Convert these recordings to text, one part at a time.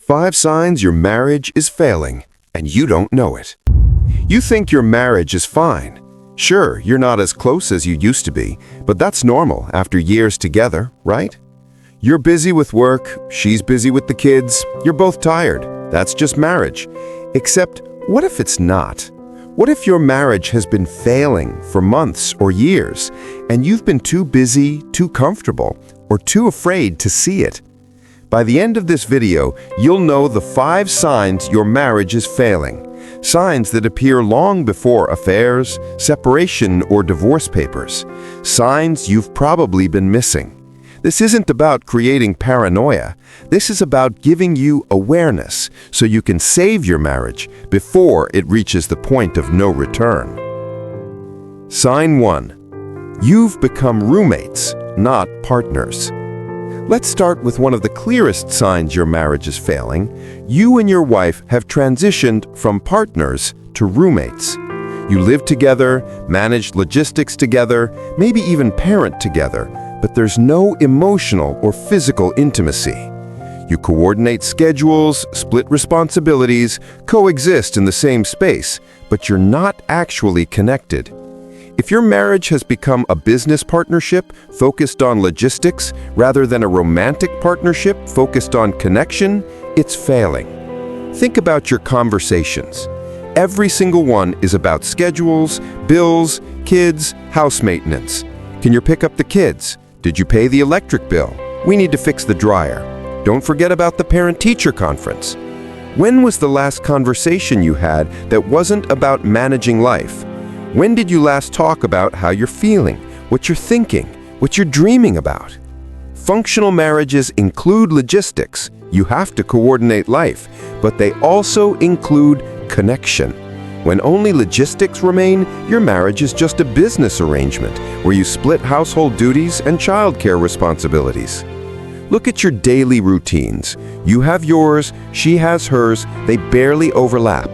5 signs your marriage is failing, and you don't know it. You think your marriage is fine. Sure, you're not as close as you used to be, but that's normal after years together, right? You're busy with work, she's busy with the kids, you're both tired. That's just marriage. Except, what if it's not? What if your marriage has been failing for months or years, and you've been too busy, too comfortable, or too afraid to see it? By the end of this video, you'll know the 5 signs your marriage is failing. Signs that appear long before affairs, separation, or divorce papers. Signs you've probably been missing. This isn't about creating paranoia. This is about giving you awareness so you can save your marriage before it reaches the point of no return. Sign 1. You've become roommates, not partners. Let's start with one of the clearest signs your marriage is failing. You and your wife have transitioned from partners to roommates. You live together, manage logistics together, maybe even parent together, but there's no emotional or physical intimacy. You coordinate schedules, split responsibilities, coexist in the same space, but you're not actually connected. If your marriage has become a business partnership focused on logistics rather than a romantic partnership focused on connection, it's failing. Think about your conversations. Every single one is about schedules, bills, kids, house maintenance. Can you pick up the kids? Did you pay the electric bill? We need to fix the dryer. Don't forget about the parent-teacher conference. When was the last conversation you had that wasn't about managing life? When did you last talk about how you're feeling, what you're thinking, what you're dreaming about? Functional marriages include logistics. You have to coordinate life, but they also include connection. When only logistics remain, your marriage is just a business arrangement where you split household duties and childcare responsibilities. Look at your daily routines. You have yours, she has hers, they barely overlap.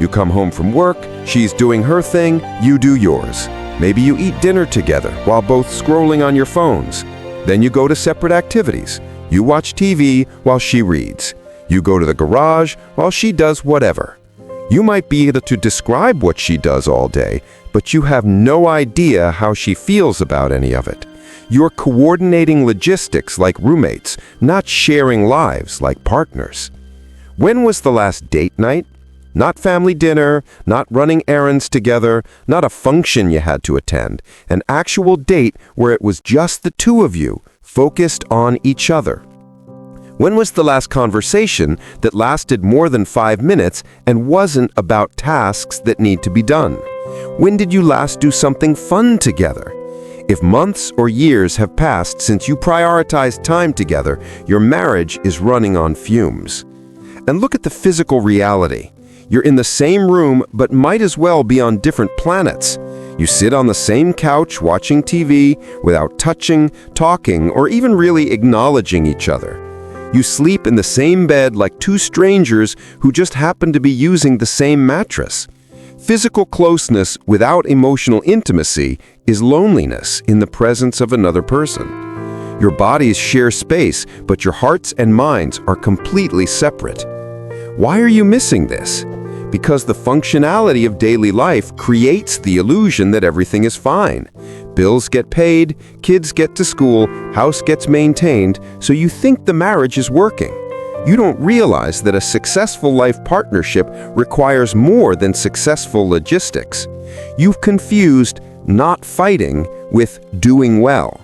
You come home from work, she's doing her thing, you do yours. Maybe you eat dinner together while both scrolling on your phones. Then you go to separate activities. You watch TV while she reads. You go to the garage while she does whatever. You might be able to describe what she does all day, but you have no idea how she feels about any of it. You're coordinating logistics like roommates, not sharing lives like partners. When was the last date night? Not family dinner, not running errands together, not a function you had to attend. An actual date where it was just the two of you, focused on each other. When was the last conversation that lasted more than 5 minutes and wasn't about tasks that need to be done? When did you last do something fun together? If months or years have passed since you prioritized time together, your marriage is running on fumes. And look at the physical reality. You're in the same room but might as well be on different planets. You sit on the same couch watching TV without touching, talking, or even really acknowledging each other. You sleep in the same bed like two strangers who just happen to be using the same mattress. Physical closeness without emotional intimacy is loneliness in the presence of another person. Your bodies share space, but your hearts and minds are completely separate. Why are you missing this? Because the functionality of daily life creates the illusion that everything is fine. Bills get paid, kids get to school, house gets maintained, so you think the marriage is working. You don't realize that a successful life partnership requires more than successful logistics. You've confused not fighting with doing well.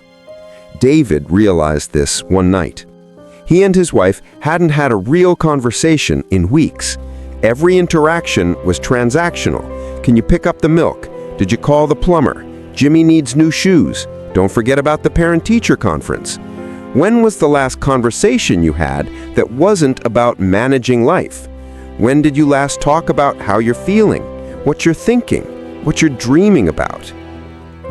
David realized this one night. He and his wife hadn't had a real conversation in weeks. Every interaction was transactional. Can you pick up the milk? Did you call the plumber? Jimmy needs new shoes. Don't forget about the parent-teacher conference. When was the last conversation you had that wasn't about managing life? When did you last talk about how you're feeling, what you're thinking, what you're dreaming about?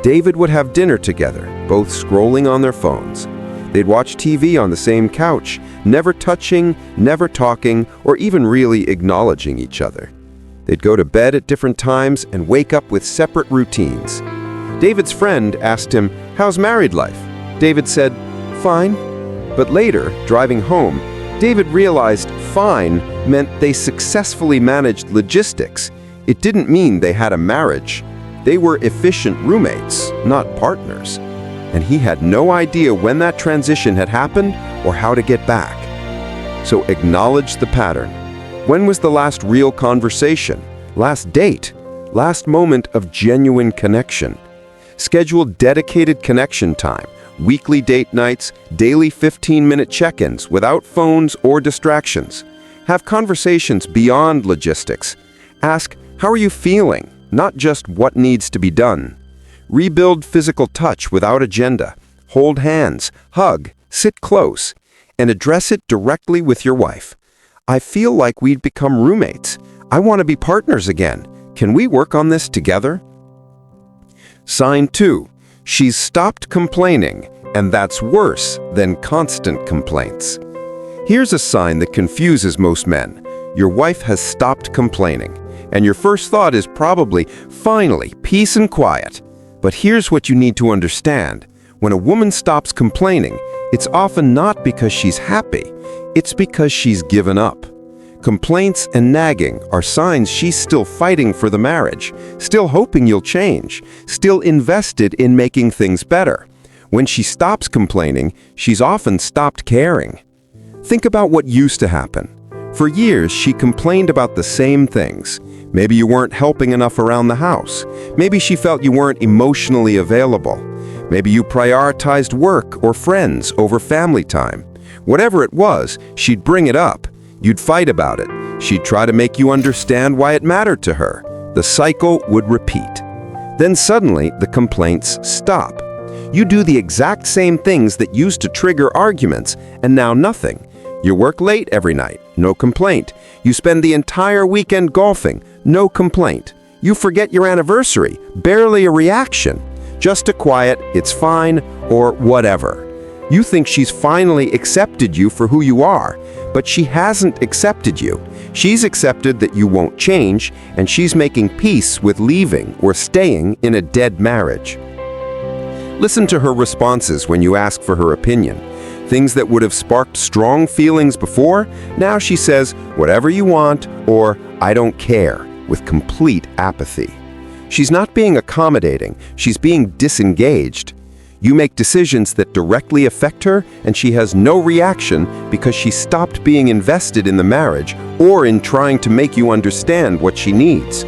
David would have dinner together, both scrolling on their phones. They'd watch TV on the same couch, never touching, never talking, or even really acknowledging each other. They'd go to bed at different times and wake up with separate routines. David's friend asked him, "How's married life?" David said, "Fine." But later, driving home, David realized fine meant they successfully managed logistics. It didn't mean they had a marriage. They were efficient roommates, not partners. And he had no idea when that transition had happened or how to get back. So acknowledge the pattern. When was the last real conversation? Last date? Last moment of genuine connection? Schedule dedicated connection time, weekly date nights, daily 15-minute check-ins without phones or distractions. Have conversations beyond logistics. Ask, how are you feeling? Not just what needs to be done. Rebuild physical touch without agenda. Hold hands, hug, sit close, and address it directly with your wife. I feel like we'd become roommates. I want to be partners again. Can we work on this together? Sign 2. She's stopped complaining, and that's worse than constant complaints. Here's a sign that confuses most men. Your wife has stopped complaining, and your first thought is probably, finally, peace and quiet. But here's what you need to understand. When a woman stops complaining, it's often not because she's happy. It's because she's given up. Complaints and nagging are signs she's still fighting for the marriage, still hoping you'll change, still invested in making things better. When she stops complaining, she's often stopped caring. Think about what used to happen. For years, she complained about the same things. Maybe you weren't helping enough around the house. Maybe she felt you weren't emotionally available. Maybe you prioritized work or friends over family time. Whatever it was, she'd bring it up. You'd fight about it. She'd try to make you understand why it mattered to her. The cycle would repeat. Then suddenly, the complaints stop. You do the exact same things that used to trigger arguments, and now nothing. You work late every night, no complaint. You spend the entire weekend golfing, no complaint. You forget your anniversary, barely a reaction. Just a quiet, it's fine, or whatever. You think she's finally accepted you for who you are, but she hasn't accepted you. She's accepted that you won't change, and she's making peace with leaving or staying in a dead marriage. Listen to her responses when you ask for her opinion. Things that would have sparked strong feelings before, now she says, whatever you want, or I don't care, with complete apathy. She's not being accommodating, she's being disengaged. You make decisions that directly affect her, and she has no reaction because she stopped being invested in the marriage or in trying to make you understand what she needs.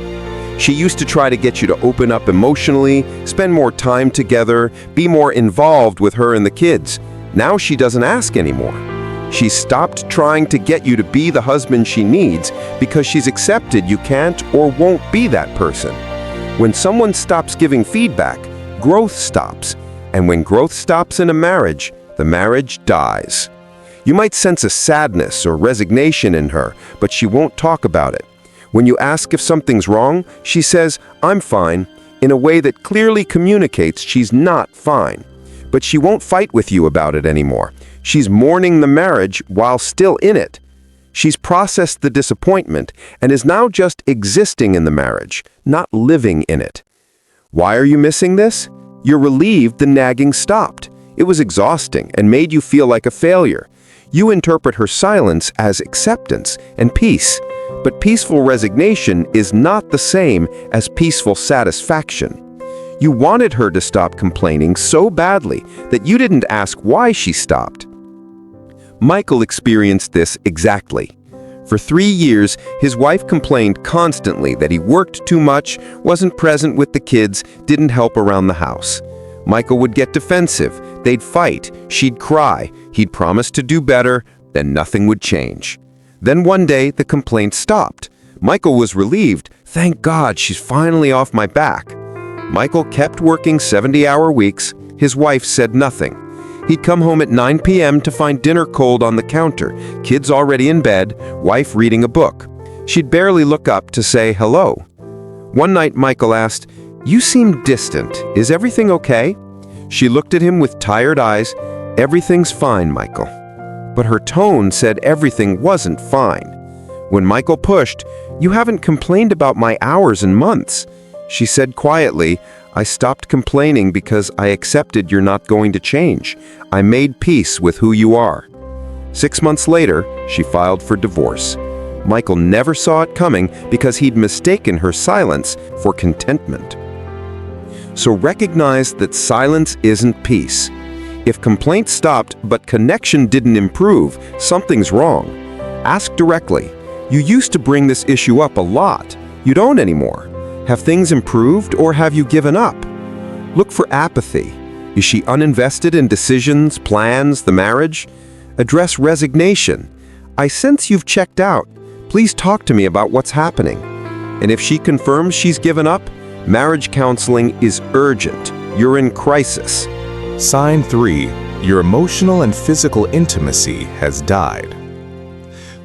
She used to try to get you to open up emotionally, spend more time together, be more involved with her and the kids. Now she doesn't ask anymore. She stopped trying to get you to be the husband she needs because she's accepted you can't or won't be that person. When someone stops giving feedback, growth stops. And when growth stops in a marriage, the marriage dies. You might sense a sadness or resignation in her, but she won't talk about it. When you ask if something's wrong, she says, I'm fine, in a way that clearly communicates she's not fine. But she won't fight with you about it anymore. She's mourning the marriage while still in it. She's processed the disappointment and is now just existing in the marriage, not living in it. Why are you missing this? You're relieved the nagging stopped. It was exhausting and made you feel like a failure. You interpret her silence as acceptance and peace. But peaceful resignation is not the same as peaceful satisfaction. You wanted her to stop complaining so badly that you didn't ask why she stopped. Michael experienced this exactly. For 3 years, his wife complained constantly that he worked too much, wasn't present with the kids, didn't help around the house. Michael would get defensive, they'd fight, she'd cry, he'd promise to do better, then nothing would change. Then one day, the complaint stopped. Michael was relieved, thank God she's finally off my back. Michael kept working 70-hour weeks, his wife said nothing. He'd come home at 9 p.m. to find dinner cold on the counter, kids already in bed, wife reading a book. She'd barely look up to say hello. One night Michael asked, "You seem distant. Is everything okay?" She looked at him with tired eyes. "Everything's fine, Michael." But her tone said everything wasn't fine. When Michael pushed, "You haven't complained about my hours in months." She said quietly, "I stopped complaining because I accepted you're not going to change. I made peace with who you are." 6 months later, she filed for divorce. Michael never saw it coming because he'd mistaken her silence for contentment. So recognize that silence isn't peace. If complaints stopped but connection didn't improve, something's wrong. Ask directly. You used to bring this issue up a lot. You don't anymore. Have things improved or have you given up? Look for apathy. Is she uninvested in decisions, plans, the marriage? Address resignation. I sense you've checked out. Please talk to me about what's happening. And if she confirms she's given up, marriage counseling is urgent. You're in crisis. Sign 3. Your emotional and physical intimacy has died.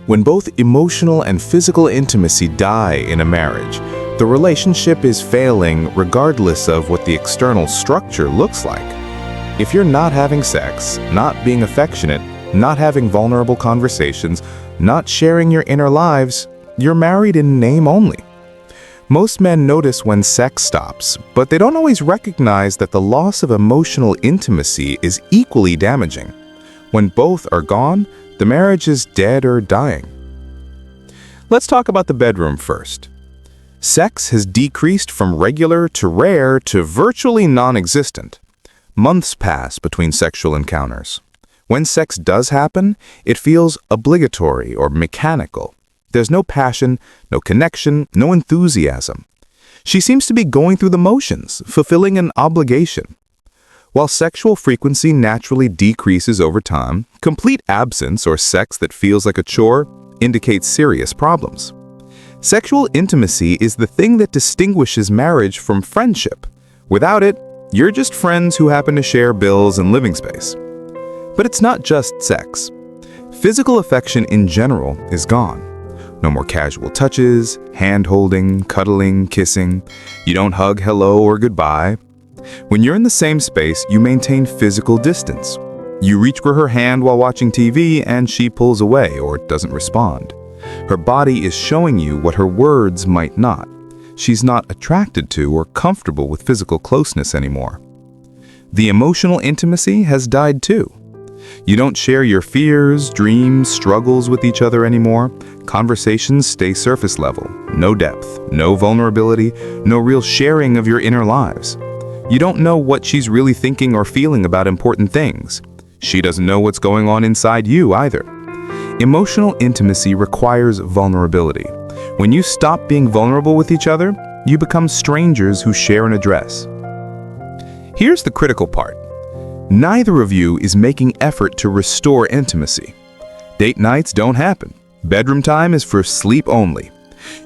When both emotional and physical intimacy die in a marriage, the relationship is failing regardless of what the external structure looks like. If you're not having sex, not being affectionate, not having vulnerable conversations, not sharing your inner lives, you're married in name only. Most men notice when sex stops, but they don't always recognize that the loss of emotional intimacy is equally damaging. When both are gone, the marriage is dead or dying. Let's talk about the bedroom first. Sex has decreased from regular to rare to virtually non-existent. Months pass between sexual encounters. When sex does happen, it feels obligatory or mechanical. There's no passion, no connection, no enthusiasm. She seems to be going through the motions, fulfilling an obligation. While sexual frequency naturally decreases over time, complete absence or sex that feels like a chore indicates serious problems. Sexual intimacy is the thing that distinguishes marriage from friendship. Without it, you're just friends who happen to share bills and living space. But it's not just sex. Physical affection in general is gone. No more casual touches, hand-holding, cuddling, kissing. You don't hug hello or goodbye. When you're in the same space, you maintain physical distance. You reach for her hand while watching TV and she pulls away or doesn't respond. Her body is showing you what her words might not. She's not attracted to or comfortable with physical closeness anymore. The emotional intimacy has died too. You don't share your fears, dreams, struggles with each other anymore. Conversations stay surface level. No depth, no vulnerability, no real sharing of your inner lives. You don't know what she's really thinking or feeling about important things. She doesn't know what's going on inside you either. Emotional intimacy requires vulnerability. When you stop being vulnerable with each other, you become strangers who share an address. Here's the critical part. Neither of you is making effort to restore intimacy. Date nights don't happen. Bedroom time is for sleep only.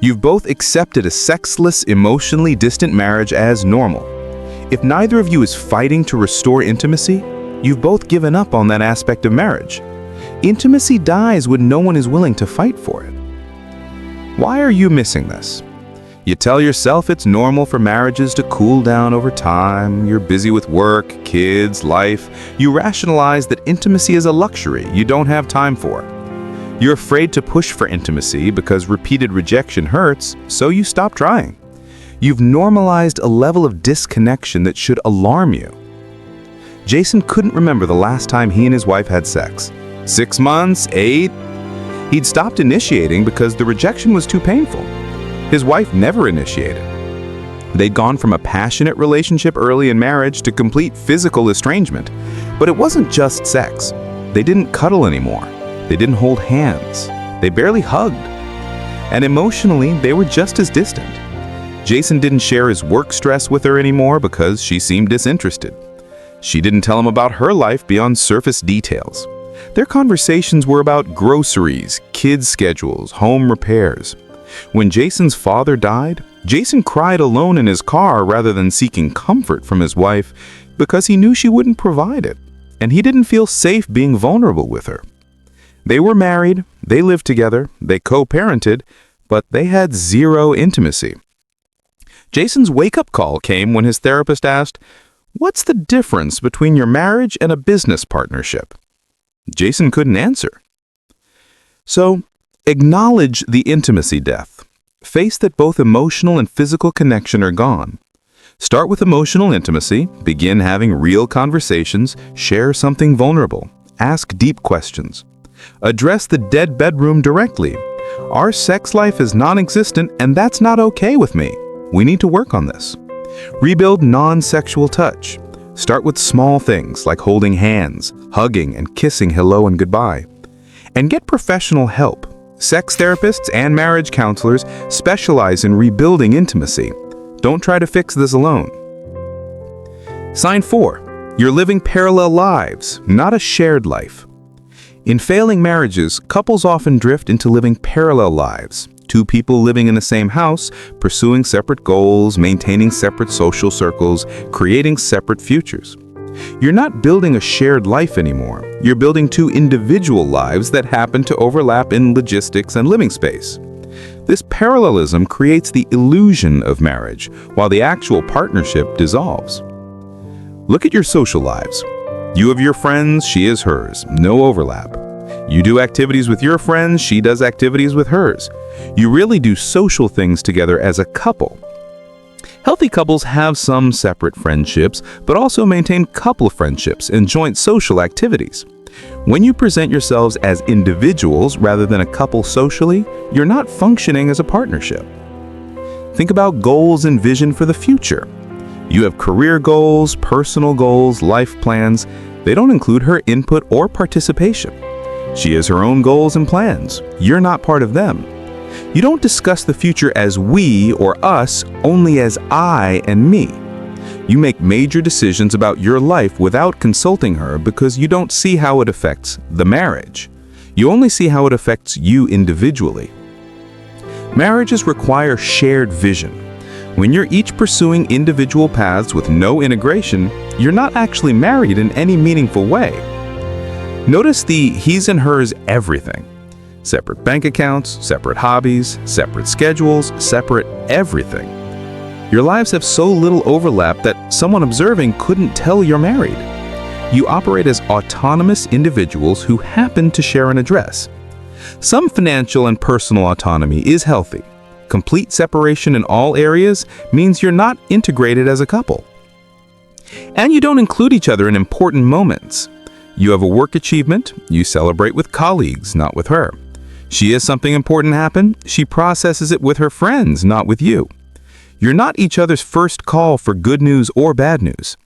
You've both accepted a sexless, emotionally distant marriage as normal. If neither of you is fighting to restore intimacy, you've both given up on that aspect of marriage. Intimacy dies when no one is willing to fight for it. Why are you missing this? You tell yourself it's normal for marriages to cool down over time. You're busy with work, kids, life. You rationalize that intimacy is a luxury you don't have time for. You're afraid to push for intimacy because repeated rejection hurts, so you stop trying. You've normalized a level of disconnection that should alarm you. Jason couldn't remember the last time he and his wife had sex. 6 months, 8? He'd stopped initiating because the rejection was too painful. His wife never initiated. They'd gone from a passionate relationship early in marriage to complete physical estrangement. But it wasn't just sex. They didn't cuddle anymore. They didn't hold hands. They barely hugged. And emotionally, they were just as distant. Jason didn't share his work stress with her anymore because she seemed disinterested. She didn't tell him about her life beyond surface details. Their conversations were about groceries, kids' schedules, home repairs. When Jason's father died, Jason cried alone in his car rather than seeking comfort from his wife because he knew she wouldn't provide it, and he didn't feel safe being vulnerable with her. They were married, they lived together, they co-parented, but they had zero intimacy. Jason's wake-up call came when his therapist asked, "What's the difference between your marriage and a business partnership?" Jason couldn't answer. So, acknowledge the intimacy death. Face that both emotional and physical connection are gone. Start with emotional intimacy, begin having real conversations, share something vulnerable, ask deep questions. Address the dead bedroom directly. Our sex life is non-existent and that's not okay with me. We need to work on this. Rebuild non-sexual touch. Start with small things like holding hands, hugging, and kissing hello and goodbye. And get professional help. Sex therapists and marriage counselors specialize in rebuilding intimacy. Don't try to fix this alone. Sign 4. You're living parallel lives, not a shared life. In failing marriages, couples often drift into living parallel lives. Two people living in the same house, pursuing separate goals, maintaining separate social circles, creating separate futures. You're not building a shared life anymore. You're building two individual lives that happen to overlap in logistics and living space. This parallelism creates the illusion of marriage, while the actual partnership dissolves. Look at your social lives. You have your friends, she has hers, no overlap. You do activities with your friends, she does activities with hers. You really do social things together as a couple. Healthy couples have some separate friendships, but also maintain couple friendships and joint social activities. When you present yourselves as individuals rather than a couple socially, you're not functioning as a partnership. Think about goals and vision for the future. You have career goals, personal goals, life plans. They don't include her input or participation. She has her own goals and plans. You're not part of them. You don't discuss the future as we or us, only as I and me. You make major decisions about your life without consulting her because you don't see how it affects the marriage. You only see how it affects you individually. Marriages require shared vision. When you're each pursuing individual paths with no integration, you're not actually married in any meaningful way. Notice the he's and hers everything. Separate bank accounts, separate hobbies, separate schedules, separate everything. Your lives have so little overlap that someone observing couldn't tell you're married. You operate as autonomous individuals who happen to share an address. Some financial and personal autonomy is healthy. Complete separation in all areas means you're not integrated as a couple. And you don't include each other in important moments. You have a work achievement, you celebrate with colleagues, not with her. She has something important happen, she processes it with her friends, not with you. You're not each other's first call for good news or bad news.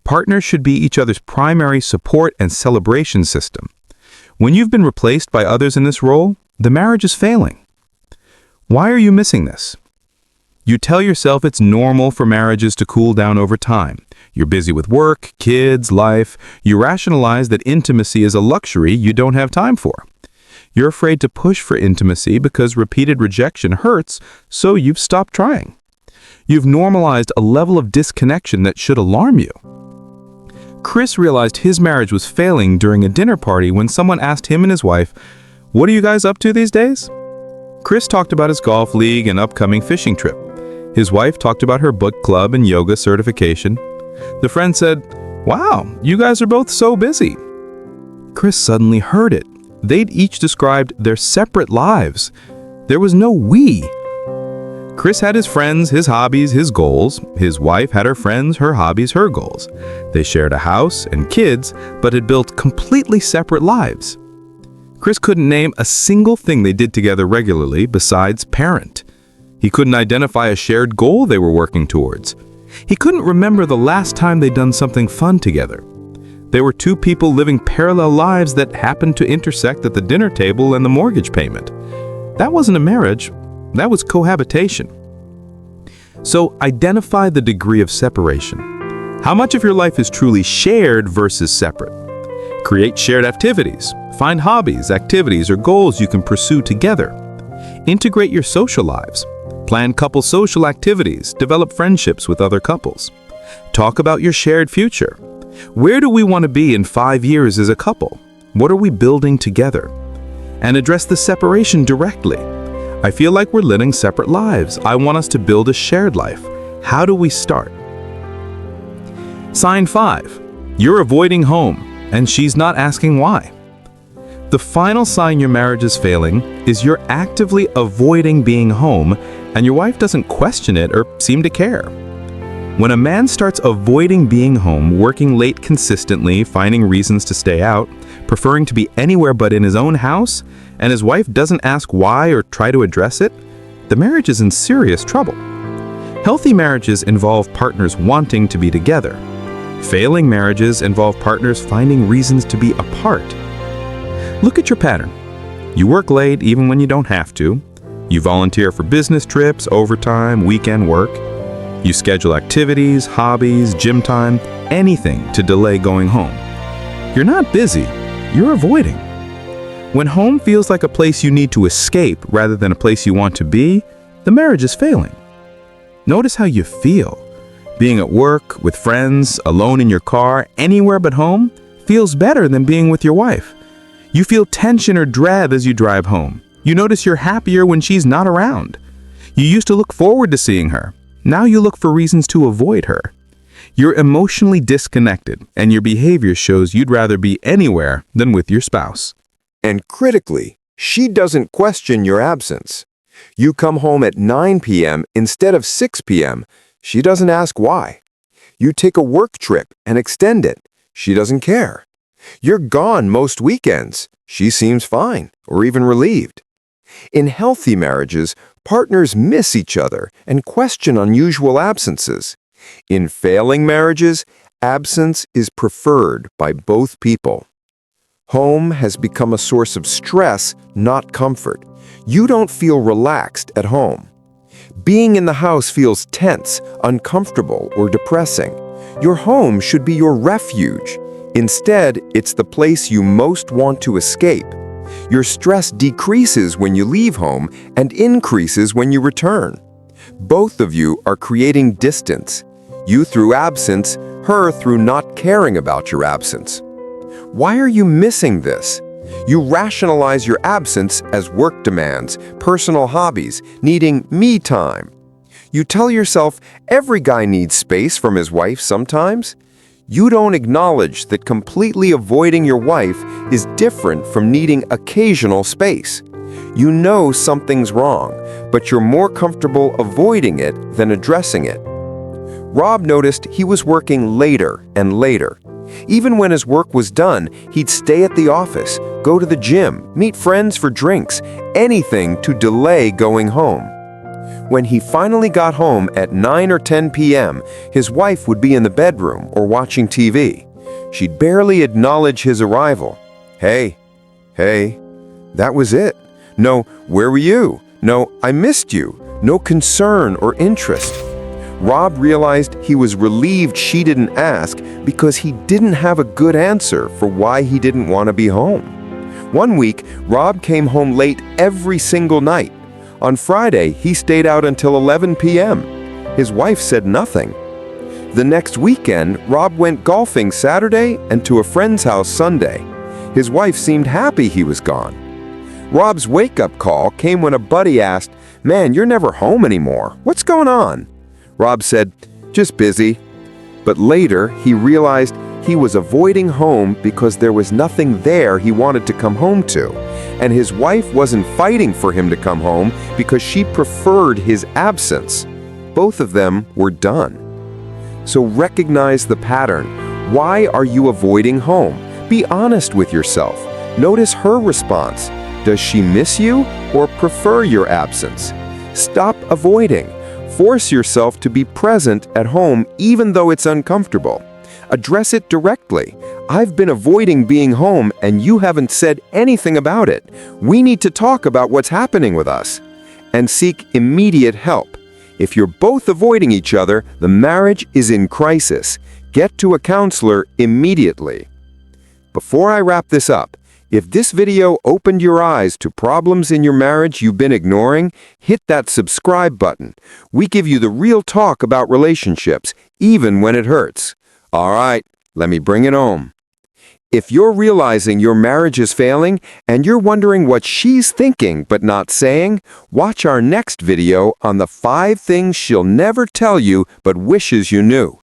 Partners should be each other's primary support and celebration system. When you've been replaced by others in this role, the marriage is failing. Why are you missing this? You tell yourself it's normal for marriages to cool down over time. You're busy with work, kids, life. You rationalize that intimacy is a luxury you don't have time for. You're afraid to push for intimacy because repeated rejection hurts, so you've stopped trying. You've normalized a level of disconnection that should alarm you. Chris realized his marriage was failing during a dinner party when someone asked him and his wife, "What are you guys up to these days?" Chris talked about his golf league and upcoming fishing trip. His wife talked about her book club and yoga certification. The friend said, "Wow, you guys are both so busy." Chris suddenly heard it. They'd each described their separate lives. There was no we. Chris had his friends, his hobbies, his goals. His wife had her friends, her hobbies, her goals. They shared a house and kids, but had built completely separate lives. Chris couldn't name a single thing they did together regularly besides parent. He couldn't identify a shared goal they were working towards. He couldn't remember the last time they'd done something fun together. They were two people living parallel lives that happened to intersect at the dinner table and the mortgage payment. That wasn't a marriage, that was cohabitation. So identify the degree of separation. How much of your life is truly shared versus separate? Create shared activities. Find hobbies, activities, or goals you can pursue together. Integrate your social lives. Plan couple social activities. Develop friendships with other couples. Talk about your shared future. Where do we want to be in 5 years as a couple? What are we building together? And address the separation directly. I feel like we're living separate lives. I want us to build a shared life. How do we start? Sign 5. You're avoiding home, and she's not asking why. The final sign your marriage is failing is you're actively avoiding being home, and your wife doesn't question it or seem to care. When a man starts avoiding being home, working late consistently, finding reasons to stay out, preferring to be anywhere but in his own house, and his wife doesn't ask why or try to address it, the marriage is in serious trouble. Healthy marriages involve partners wanting to be together. Failing marriages involve partners finding reasons to be apart. Look at your pattern. You work late even when you don't have to. You volunteer for business trips, overtime, weekend work. You schedule activities, hobbies, gym time, anything to delay going home. You're not busy, you're avoiding. When home feels like a place you need to escape rather than a place you want to be, the marriage is failing. Notice how you feel. Being at work, with friends, alone in your car, anywhere but home, feels better than being with your wife. You feel tension or dread as you drive home. You notice you're happier when she's not around. You used to look forward to seeing her. Now you look for reasons to avoid her. You're emotionally disconnected, and your behavior shows you'd rather be anywhere than with your spouse. And critically, she doesn't question your absence. You come home at 9 p.m. instead of 6 p.m. She doesn't ask why. You take a work trip and extend it. She doesn't care. You're gone most weekends. She seems fine or even relieved. In healthy marriages, partners miss each other and question unusual absences. In failing marriages, absence is preferred by both people. Home has become a source of stress, not comfort. You don't feel relaxed at home. Being in the house feels tense, uncomfortable, or depressing. Your home should be your refuge. Instead, it's the place you most want to escape. Your stress decreases when you leave home and increases when you return. Both of you are creating distance. You through absence, her through not caring about your absence. Why are you missing this? You rationalize your absence as work demands, personal hobbies, needing me time. You tell yourself every guy needs space from his wife sometimes. You don't acknowledge that completely avoiding your wife is different from needing occasional space. You know something's wrong, but you're more comfortable avoiding it than addressing it. Rob noticed he was working later and later. Even when his work was done, he'd stay at the office, go to the gym, meet friends for drinks, anything to delay going home. When he finally got home at 9 or 10 p.m., his wife would be in the bedroom or watching TV. She'd barely acknowledge his arrival. Hey, that was it. No, where were you? No, I missed you. No concern or interest. Rob realized he was relieved she didn't ask because he didn't have a good answer for why he didn't want to be home. One week, Rob came home late every single night. On Friday, he stayed out until 11 p.m. His wife said nothing. The next weekend, Rob went golfing Saturday and to a friend's house Sunday. His wife seemed happy he was gone. Rob's wake-up call came when a buddy asked, "Man, you're never home anymore. What's going on?" Rob said, "Just busy." But later, he realized he was avoiding home because there was nothing there he wanted to come home to. And his wife wasn't fighting for him to come home because she preferred his absence. Both of them were done. So recognize the pattern. Why are you avoiding home? Be honest with yourself. Notice her response. Does she miss you or prefer your absence? Stop avoiding. Force yourself to be present at home even though it's uncomfortable. Address it directly. I've been avoiding being home and you haven't said anything about it. We need to talk about what's happening with us. And seek immediate help. If you're both avoiding each other, the marriage is in crisis. Get to a counselor immediately. Before I wrap this up, if this video opened your eyes to problems in your marriage you've been ignoring, hit that subscribe button. We give you the real talk about relationships, even when it hurts. All right, let me bring it home. If you're realizing your marriage is failing and you're wondering what she's thinking but not saying, watch our next video on the 5 things she'll never tell you but wishes you knew.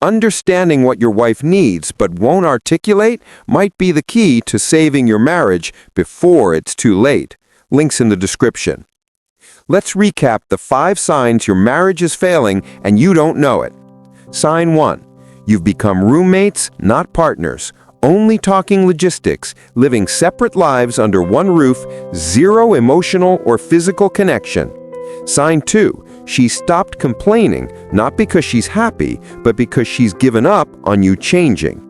Understanding what your wife needs but won't articulate might be the key to saving your marriage before it's too late. Links in the description. Let's recap the 5 signs your marriage is failing and you don't know it. Sign 1. You've become roommates, not partners, only talking logistics, living separate lives under one roof, zero emotional or physical connection. Sign 2. She stopped complaining, not because she's happy, but because she's given up on you changing.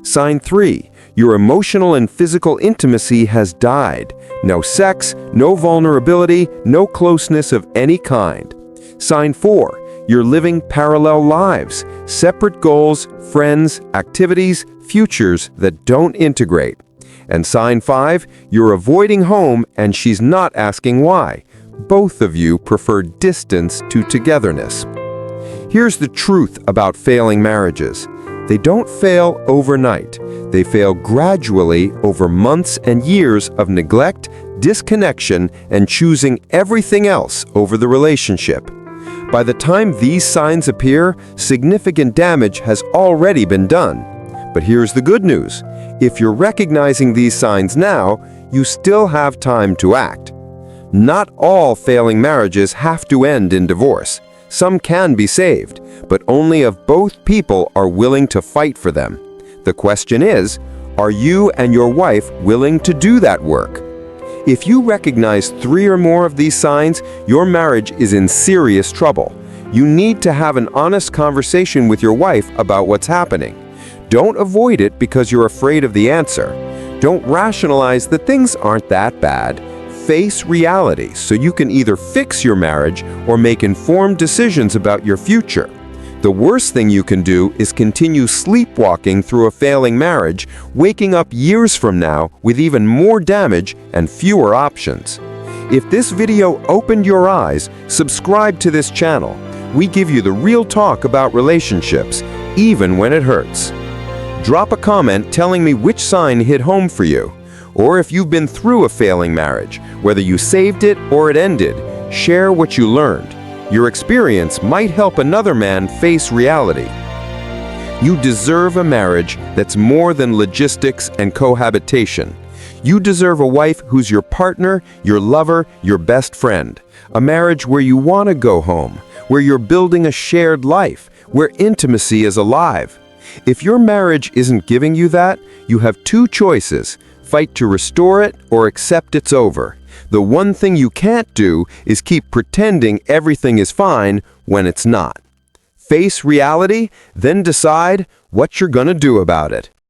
Sign 3. Your emotional and physical intimacy has died. No sex, no vulnerability, no closeness of any kind. Sign 4. You're living parallel lives, separate goals, friends, activities, futures that don't integrate. And sign 5. You're avoiding home and she's not asking why. Both of you prefer distance to togetherness. Here's the truth about failing marriages. They don't fail overnight. They fail gradually over months and years of neglect, disconnection, and choosing everything else over the relationship. By the time these signs appear, significant damage has already been done. But here's the good news. If you're recognizing these signs now, you still have time to act. Not all failing marriages have to end in divorce. Some can be saved, but only if both people are willing to fight for them. The question is, are you and your wife willing to do that work? If you recognize 3 or more of these signs, your marriage is in serious trouble. You need to have an honest conversation with your wife about what's happening. Don't avoid it because you're afraid of the answer. Don't rationalize that things aren't that bad. Face reality so you can either fix your marriage or make informed decisions about your future. The worst thing you can do is continue sleepwalking through a failing marriage, waking up years from now with even more damage and fewer options. If this video opened your eyes, subscribe to this channel. We give you the real talk about relationships, even when it hurts. Drop a comment telling me which sign hit home for you. Or if you've been through a failing marriage, whether you saved it or it ended, share what you learned. Your experience might help another man face reality. You deserve a marriage that's more than logistics and cohabitation. You deserve a wife who's your partner, your lover, your best friend. A marriage where you want to go home, where you're building a shared life, where intimacy is alive. If your marriage isn't giving you that, you have 2 choices: fight to restore it or accept it's over. The one thing you can't do is keep pretending everything is fine when it's not. Face reality, then decide what you're gonna do about it.